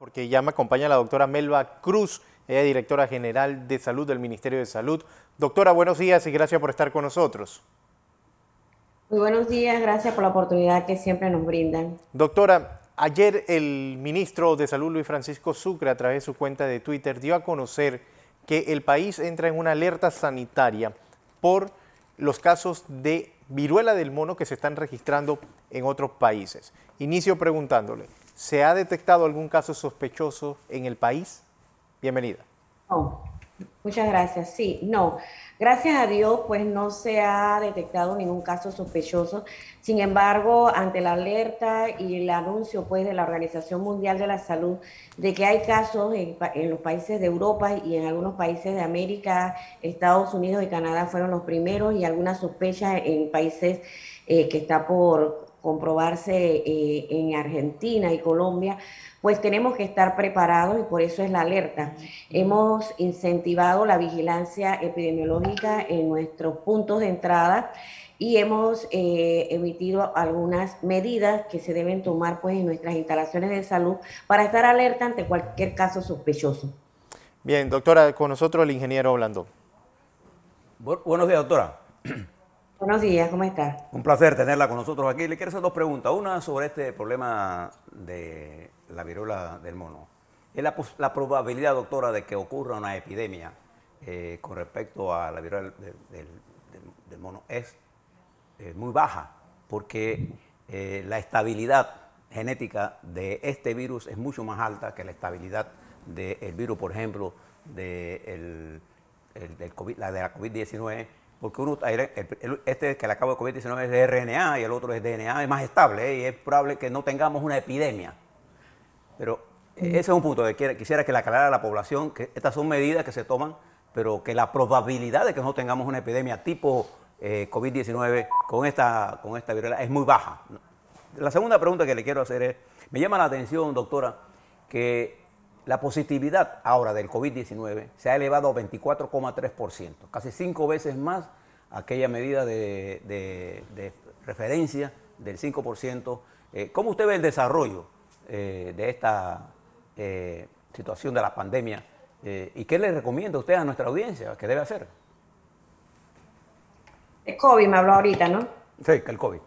Porque ya me acompaña la doctora Melba Cruz, ella es directora general de salud del Ministerio de Salud. Doctora, buenos días y gracias por estar con nosotros. Muy buenos días, gracias por la oportunidad que siempre nos brindan. Doctora, ayer el ministro de Salud, Luis Francisco Sucre, a través de su cuenta de Twitter, dio a conocer que el país entra en una alerta sanitaria por los casos de viruela del mono que se están registrando en otros países. Inicio preguntándole, ¿se ha detectado algún caso sospechoso en el país? Bienvenida. No, muchas gracias. Sí, no, gracias a Dios, pues no se ha detectado ningún caso sospechoso. Sin embargo, ante la alerta y el anuncio, pues, de la Organización Mundial de la Salud de que hay casos en los países de Europa y en algunos países de América, Estados Unidos y Canadá fueron los primeros y algunas sospechas en países que está por comprobarse en Argentina y Colombia, pues tenemos que estar preparados y por eso es la alerta. Hemos incentivado la vigilancia epidemiológica en nuestros puntos de entrada y hemos emitido algunas medidas que se deben tomar pues en nuestras instalaciones de salud para estar alerta ante cualquier caso sospechoso. Bien, doctora, con nosotros el ingeniero Blandón. Buenos días, doctora. Buenos días, ¿cómo estás? Un placer tenerla con nosotros aquí. Le quiero hacer dos preguntas. Una sobre este problema de la viruela del mono. Es la probabilidad, doctora, de que ocurra una epidemia con respecto a la viruela del mono es muy baja, porque la estabilidad genética de este virus es mucho más alta que la estabilidad del virus, por ejemplo, del COVID, la de la COVID-19, porque este que le acabo de COVID-19 es de RNA y el otro es DNA, es más estable, y es probable que no tengamos una epidemia. Pero ese es un punto que quisiera que le aclarara a la población, que estas son medidas que se toman, pero que la probabilidad de que no tengamos una epidemia tipo COVID-19 con esta viruela es muy baja. La segunda pregunta que le quiero hacer es, me llama la atención, doctora, que la positividad ahora del COVID-19 se ha elevado a 24,3%, casi 5 veces más aquella medida de referencia del 5%. ¿Cómo usted ve el desarrollo de esta situación de la pandemia? ¿Y qué le recomienda usted a nuestra audiencia que debe hacer? El COVID me habló ahorita, ¿no? Sí, que el COVID.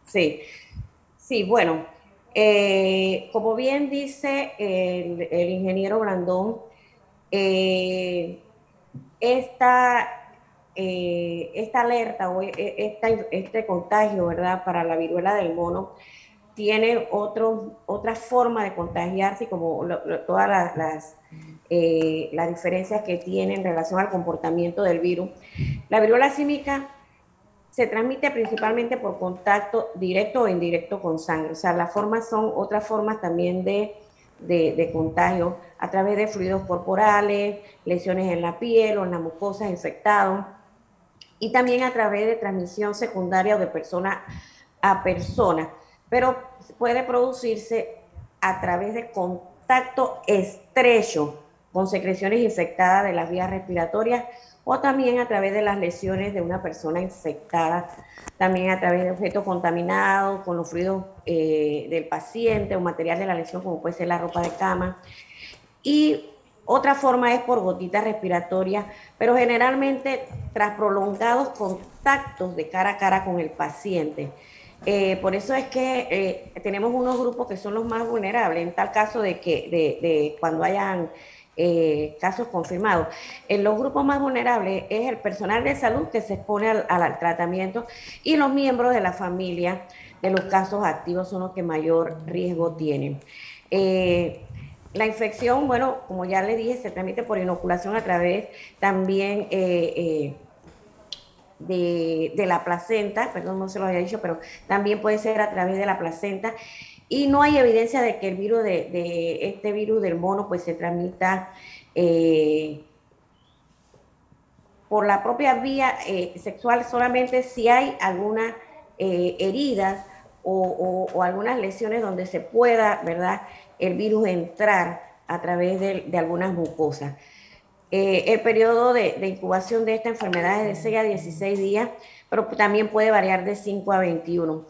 Sí, sí, bueno, como bien dice el ingeniero Blandón, eh, esta, esta alerta o este contagio, ¿verdad?, para la viruela del mono tiene otra forma de contagiarse, como todas las diferencias que tiene en relación al comportamiento del virus. La viruela símica se transmite principalmente por contacto directo o indirecto con sangre. O sea, las formas son otras formas también de contagio a través de fluidos corporales, lesiones en la piel o en las mucosas infectadas y también a través de transmisión secundaria o de persona a persona. Pero puede producirse a través de contacto estrecho con secreciones infectadas de las vías respiratorias o también a través de las lesiones de una persona infectada, también a través de objetos contaminados con los fluidos del paciente o material de la lesión, como puede ser la ropa de cama. Y otra forma es por gotitas respiratorias, pero generalmente tras prolongados contactos de cara a cara con el paciente. Por eso es que tenemos unos grupos que son los más vulnerables en tal caso de cuando hayan casos confirmados. En los grupos más vulnerables es el personal de salud que se expone al tratamiento y los miembros de la familia de los casos activos son los que mayor riesgo tienen. La infección, bueno, como ya le dije, se transmite por inoculación a través también de la placenta, perdón, no se lo había dicho, pero también puede ser a través de la placenta. Y no hay evidencia de que el virus de este virus del mono pues se transmita por la propia vía sexual, solamente si hay alguna herida o algunas lesiones donde se pueda, ¿verdad?, el virus entrar a través de algunas mucosas. El periodo de incubación de esta enfermedad es de 6 a 16 días, pero también puede variar de 5 a 21.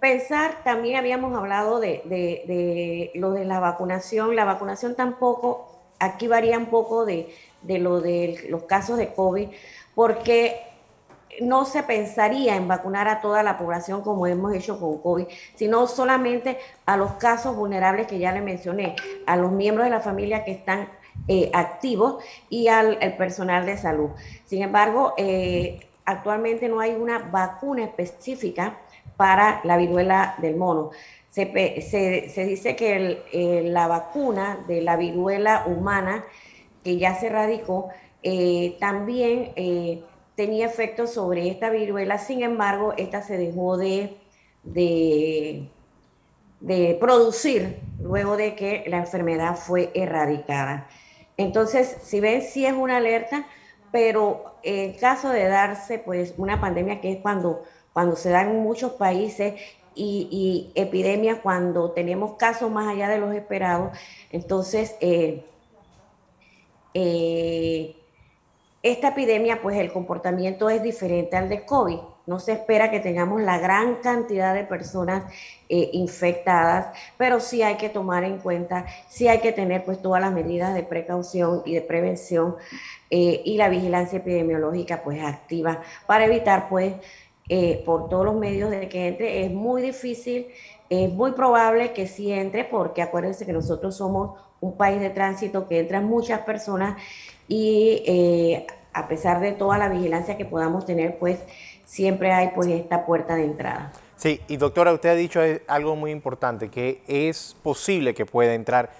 pensar, también habíamos hablado de lo de la vacunación. La vacunación tampoco, aquí varía un poco de lo de los casos de COVID, porque no se pensaría en vacunar a toda la población como hemos hecho con COVID, sino solamente a los casos vulnerables que ya le mencioné, a los miembros de la familia que están activos y al personal de salud. Sin embargo, actualmente no hay una vacuna específica para la viruela del mono. Se dice que la vacuna de la viruela humana, que ya se erradicó, también tenía efectos sobre esta viruela. Sin embargo, esta se dejó de, de producir luego de que la enfermedad fue erradicada. Entonces, si ven, sí es una alerta, pero en caso de darse pues una pandemia, que es cuando se da en muchos países, y epidemias cuando tenemos casos más allá de los esperados, entonces eh, esta epidemia, pues el comportamiento es diferente al de COVID. No se espera que tengamos la gran cantidad de personas infectadas, pero sí hay que tomar en cuenta, sí hay que tener pues todas las medidas de precaución y de prevención, y la vigilancia epidemiológica pues activa para evitar pues por todos los medios de que entre. Es muy difícil, es muy probable que sí entre, porque acuérdense que nosotros somos un país de tránsito, que entran muchas personas y a pesar de toda la vigilancia que podamos tener, pues siempre hay pues esta puerta de entrada. Sí, y doctora, usted ha dicho algo muy importante, que es posible que pueda entrar.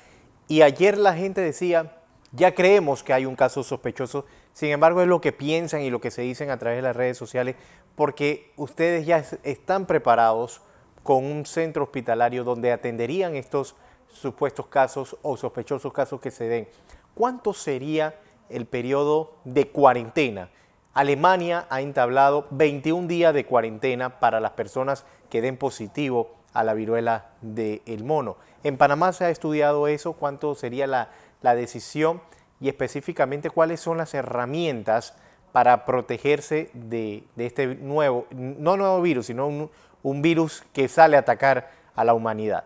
Y ayer la gente decía, ya creemos que hay un caso sospechoso, sin embargo es lo que piensan y lo que se dicen a través de las redes sociales, porque ustedes ya están preparados con un centro hospitalario donde atenderían estos supuestos casos o sospechosos casos que se den. ¿Cuánto sería el periodo de cuarentena? Alemania ha entablado 21 días de cuarentena para las personas que den positivo a la viruela del mono. En Panamá se ha estudiado eso, cuánto sería la decisión y específicamente cuáles son las herramientas para protegerse de este nuevo, no nuevo virus, sino un virus que sale a atacar a la humanidad.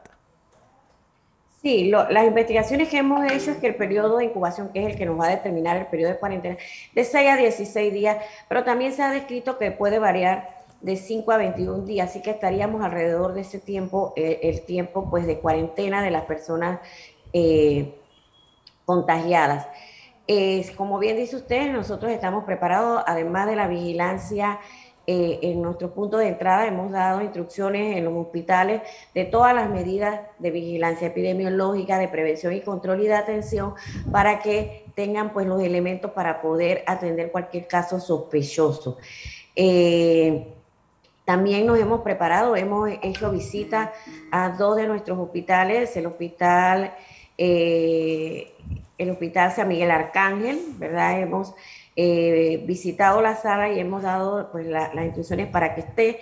Sí, las investigaciones que hemos hecho es que el periodo de incubación, que es el que nos va a determinar el periodo de cuarentena, de 6 a 16 días, pero también se ha descrito que puede variar de 5 a 21 días, así que estaríamos alrededor de ese tiempo, el tiempo pues de cuarentena de las personas contagiadas. Como bien dice usted, nosotros estamos preparados, además de la vigilancia. En nuestro punto de entrada hemos dado instrucciones en los hospitales de todas las medidas de vigilancia epidemiológica, de prevención y control y de atención, para que tengan pues los elementos para poder atender cualquier caso sospechoso. También nos hemos preparado, hemos hecho visitas a 2 de nuestros hospitales, el hospital San Miguel Arcángel, ¿verdad? Hemos visitado la sala y hemos dado pues las instrucciones para que esté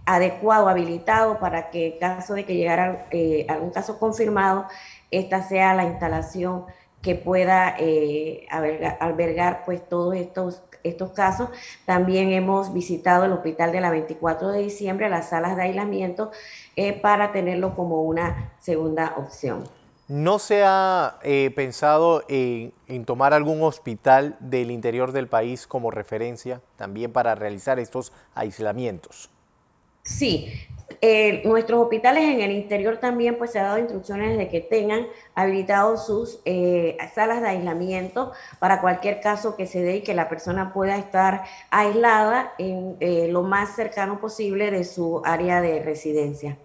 adecuado, habilitado, para que en caso de que llegara algún caso confirmado, esta sea la instalación que pueda albergar pues todos estos casos. También hemos visitado el hospital de la 24 de diciembre, las salas de aislamiento, para tenerlo como una segunda opción. ¿No se ha pensado en tomar algún hospital del interior del país como referencia también para realizar estos aislamientos? Sí, nuestros hospitales en el interior también pues se ha dado instrucciones de que tengan habilitados sus salas de aislamiento para cualquier caso que se dé y que la persona pueda estar aislada en lo más cercano posible de su área de residencia.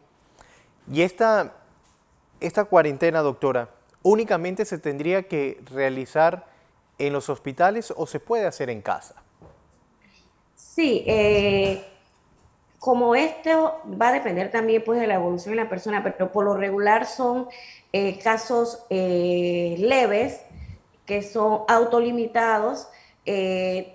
Y esta cuarentena, doctora, ¿únicamente se tendría que realizar en los hospitales o se puede hacer en casa? Sí, como esto va a depender también pues de la evolución de la persona, pero por lo regular son casos leves, que son autolimitados.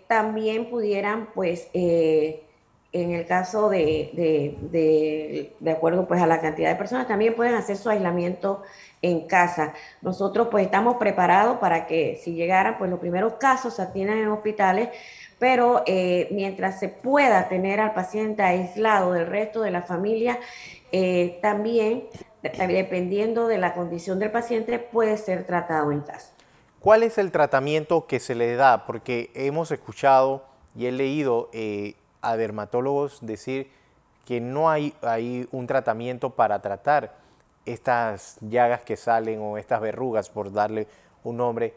También pudieran pues en el caso de acuerdo pues a la cantidad de personas, también pueden hacer su aislamiento en casa. Nosotros pues estamos preparados para que si llegaran pues los primeros casos se atiendan en hospitales, pero mientras se pueda tener al paciente aislado del resto de la familia, también, dependiendo de la condición del paciente, puede ser tratado en casa. ¿Cuál es el tratamiento que se le da? Porque hemos escuchado y he leído a dermatólogos decir que no hay un tratamiento para tratar estas llagas que salen o estas verrugas, por darle un nombre.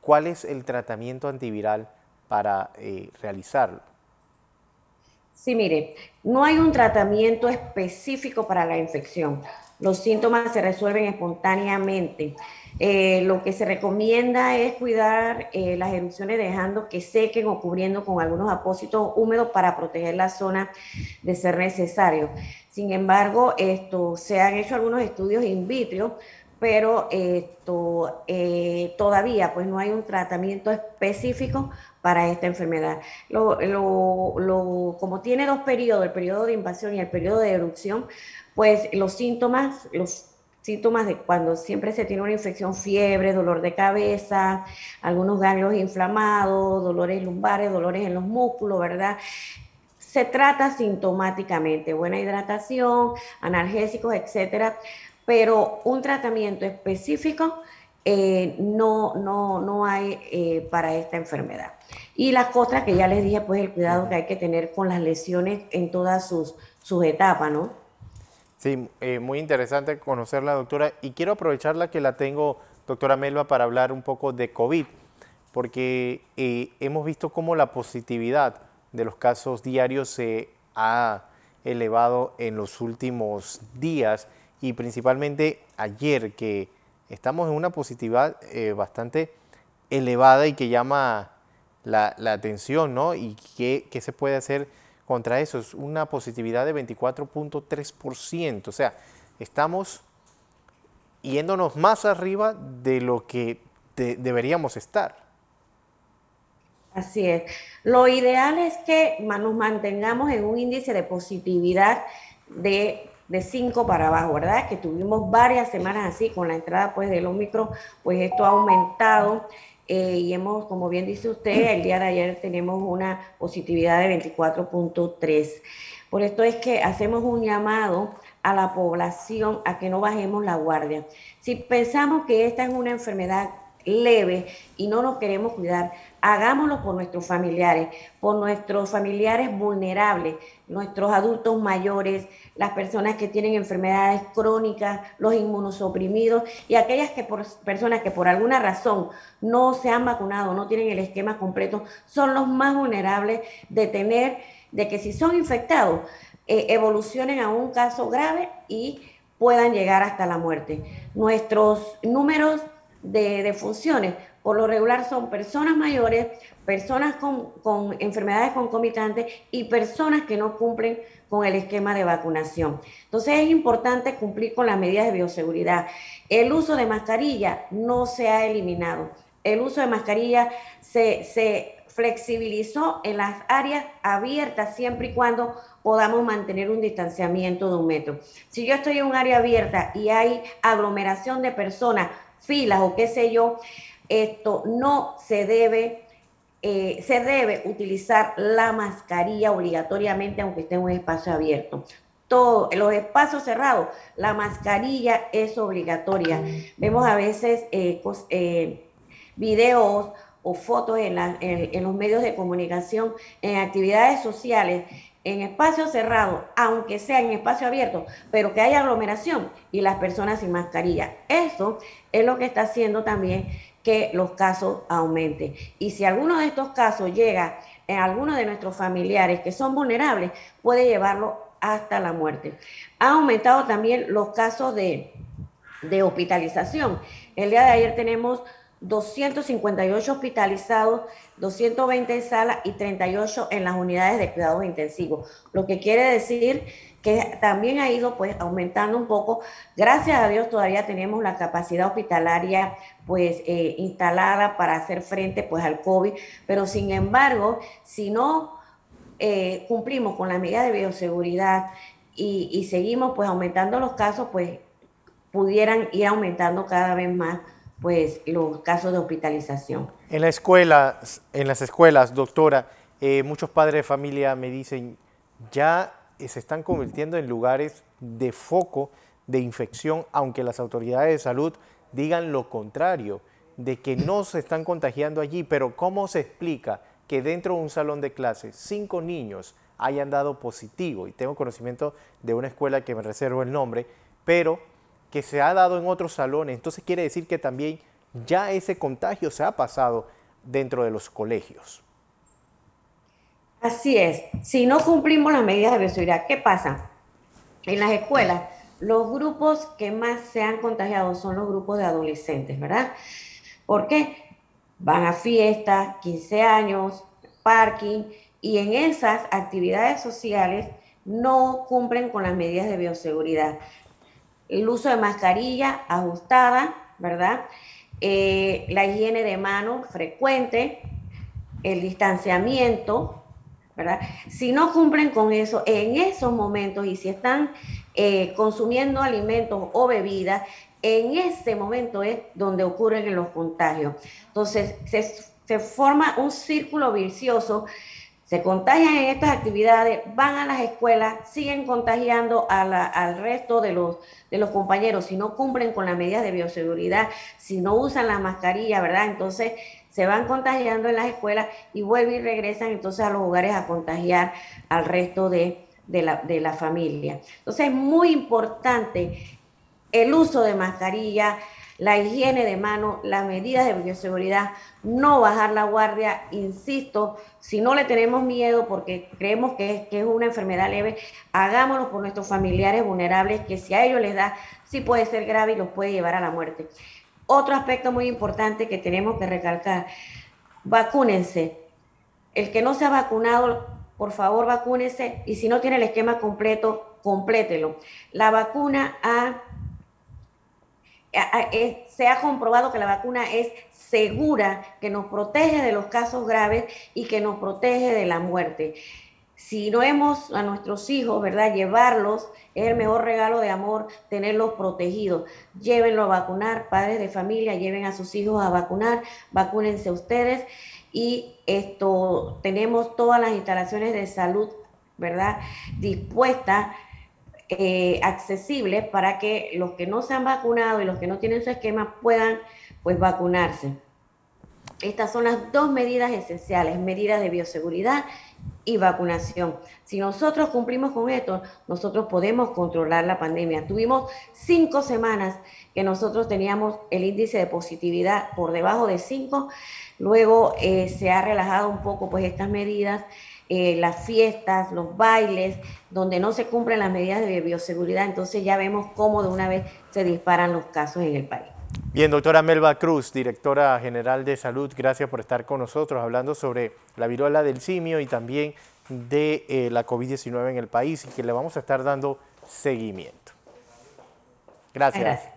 ¿Cuál es el tratamiento antiviral para realizarlo? Sí, mire, no hay un tratamiento específico para la infección. Los síntomas se resuelven espontáneamente. Lo que se recomienda es cuidar las erupciones dejando que sequen o cubriendo con algunos apósitos húmedos para proteger la zona de ser necesario. Sin embargo, se han hecho algunos estudios in vitro, pero todavía pues no hay un tratamiento específico para esta enfermedad. Como tiene dos periodos, el periodo de invasión y el periodo de erupción, pues los síntomas de cuando siempre se tiene una infección, fiebre, dolor de cabeza, algunos ganglios inflamados, dolores lumbares, dolores en los músculos, ¿verdad? Se trata sintomáticamente, buena hidratación, analgésicos, etcétera, pero un tratamiento específico no hay para esta enfermedad. Y las cosas que ya les dije, pues el cuidado que hay que tener con las lesiones en todas sus etapas, ¿no? Sí, muy interesante conocerla, doctora. Y quiero aprovecharla que la tengo, doctora Melba, para hablar un poco de COVID, porque hemos visto cómo la positividad de los casos diarios se ha elevado en los últimos días y principalmente ayer, que estamos en una positividad bastante elevada y que llama la atención, ¿no? ¿Y qué se puede hacer contra eso? Es una positividad de 24.3%, o sea, estamos yéndonos más arriba de lo que deberíamos estar. Así es. Lo ideal es que nos mantengamos en un índice de positividad de 5 para abajo, ¿verdad? Que tuvimos varias semanas así, con la entrada pues del Omicron, pues esto ha aumentado y hemos, como bien dice usted, el día de ayer tenemos una positividad de 24.3. Por esto es que hacemos un llamado a la población a que no bajemos la guardia. Si pensamos que esta es una enfermedad leve y no nos queremos cuidar, hagámoslo por nuestros familiares vulnerables, nuestros adultos mayores, las personas que tienen enfermedades crónicas, los inmunosuprimidos y aquellas personas que por alguna razón no se han vacunado, no tienen el esquema completo, son los más vulnerables de que si son infectados, evolucionen a un caso grave y puedan llegar hasta la muerte. Nuestros números de funciones, por lo regular son personas mayores, personas con enfermedades concomitantes y personas que no cumplen con el esquema de vacunación. Entonces es importante cumplir con las medidas de bioseguridad. El uso de mascarilla no se ha eliminado. El uso de mascarilla se flexibilizó en las áreas abiertas siempre y cuando podamos mantener un distanciamiento de 1 metro. Si yo estoy en un área abierta y hay aglomeración de personas, filas o qué sé yo, esto no se debe utilizar la mascarilla obligatoriamente aunque esté en un espacio abierto. En los espacios cerrados, la mascarilla es obligatoria. Vemos a veces videos o fotos en los medios de comunicación, en actividades sociales, en espacios cerrados, aunque sea en espacio abierto, pero que haya aglomeración y las personas sin mascarilla. Eso es lo que está haciendo también que los casos aumenten. Y si alguno de estos casos llega en alguno de nuestros familiares que son vulnerables, puede llevarlo hasta la muerte. Ha aumentado también los casos de hospitalización. El día de ayer tenemos 258 hospitalizados, 220 en salas y 38 en las unidades de cuidados intensivos, lo que quiere decir que también ha ido pues aumentando un poco. Gracias a Dios todavía tenemos la capacidad hospitalaria pues instalada para hacer frente pues al COVID, pero sin embargo, si no cumplimos con las medidas de bioseguridad y seguimos pues aumentando los casos, pues pudieran ir aumentando cada vez más pues los casos de hospitalización. En las escuelas, doctora, muchos padres de familia me dicen, ya se están convirtiendo en lugares de foco de infección, aunque las autoridades de salud digan lo contrario, de que no se están contagiando allí. Pero ¿cómo se explica que dentro de un salón de clases 5 niños hayan dado positivo? Y tengo conocimiento de una escuela que me reservo el nombre, pero que se ha dado en otros salones. Entonces quiere decir que también ya ese contagio se ha pasado dentro de los colegios. Así es. Si no cumplimos las medidas de bioseguridad, ¿qué pasa? En las escuelas, los grupos que más se han contagiado son los grupos de adolescentes, ¿verdad? ¿Por qué? Van a fiestas, 15 años, parking, y en esas actividades sociales no cumplen con las medidas de bioseguridad. El uso de mascarilla ajustada, ¿verdad? La higiene de manos frecuente, el distanciamiento, ¿verdad? Si no cumplen con eso en esos momentos y si están consumiendo alimentos o bebidas, en ese momento es donde ocurren los contagios. Entonces, se forma un círculo vicioso. Se contagian en estas actividades, van a las escuelas, siguen contagiando al resto de los compañeros. Si no cumplen con las medidas de bioseguridad, si no usan la mascarilla, ¿verdad? Entonces se van contagiando en las escuelas y vuelven y regresan entonces a los hogares a contagiar al resto de la familia. Entonces es muy importante el uso de mascarilla, la higiene de manos, las medidas de bioseguridad, no bajar la guardia, insisto, si no le tenemos miedo porque creemos que es una enfermedad leve, hagámoslo por nuestros familiares vulnerables, que si a ellos les da, sí puede ser grave y los puede llevar a la muerte. Otro aspecto muy importante que tenemos que recalcar, vacúnense. El que no se ha vacunado, por favor vacúnense, y si no tiene el esquema completo, complételo. La vacuna se ha comprobado que la vacuna es segura, que nos protege de los casos graves y que nos protege de la muerte. Si no hemos a nuestros hijos, ¿verdad? Llevarlos es el mejor regalo de amor, tenerlos protegidos. Llévenlo a vacunar, padres de familia, lleven a sus hijos a vacunar, vacúnense ustedes. Y tenemos todas las instalaciones de salud, ¿verdad? Dispuestas, accesibles para que los que no se han vacunado y los que no tienen su esquema puedan pues vacunarse. Estas son las dos medidas esenciales, medidas de bioseguridad y vacunación. Si nosotros cumplimos con esto, nosotros podemos controlar la pandemia. Tuvimos 5 semanas que nosotros teníamos el índice de positividad por debajo de 5, luego se ha relajado un poco pues estas medidas, las fiestas, los bailes, donde no se cumplen las medidas de bioseguridad, entonces ya vemos cómo de una vez se disparan los casos en el país. Bien, doctora Melba Cruz, directora general de salud, gracias por estar con nosotros hablando sobre la viruela del simio y también de la COVID-19 en el país, y que le vamos a estar dando seguimiento. Gracias.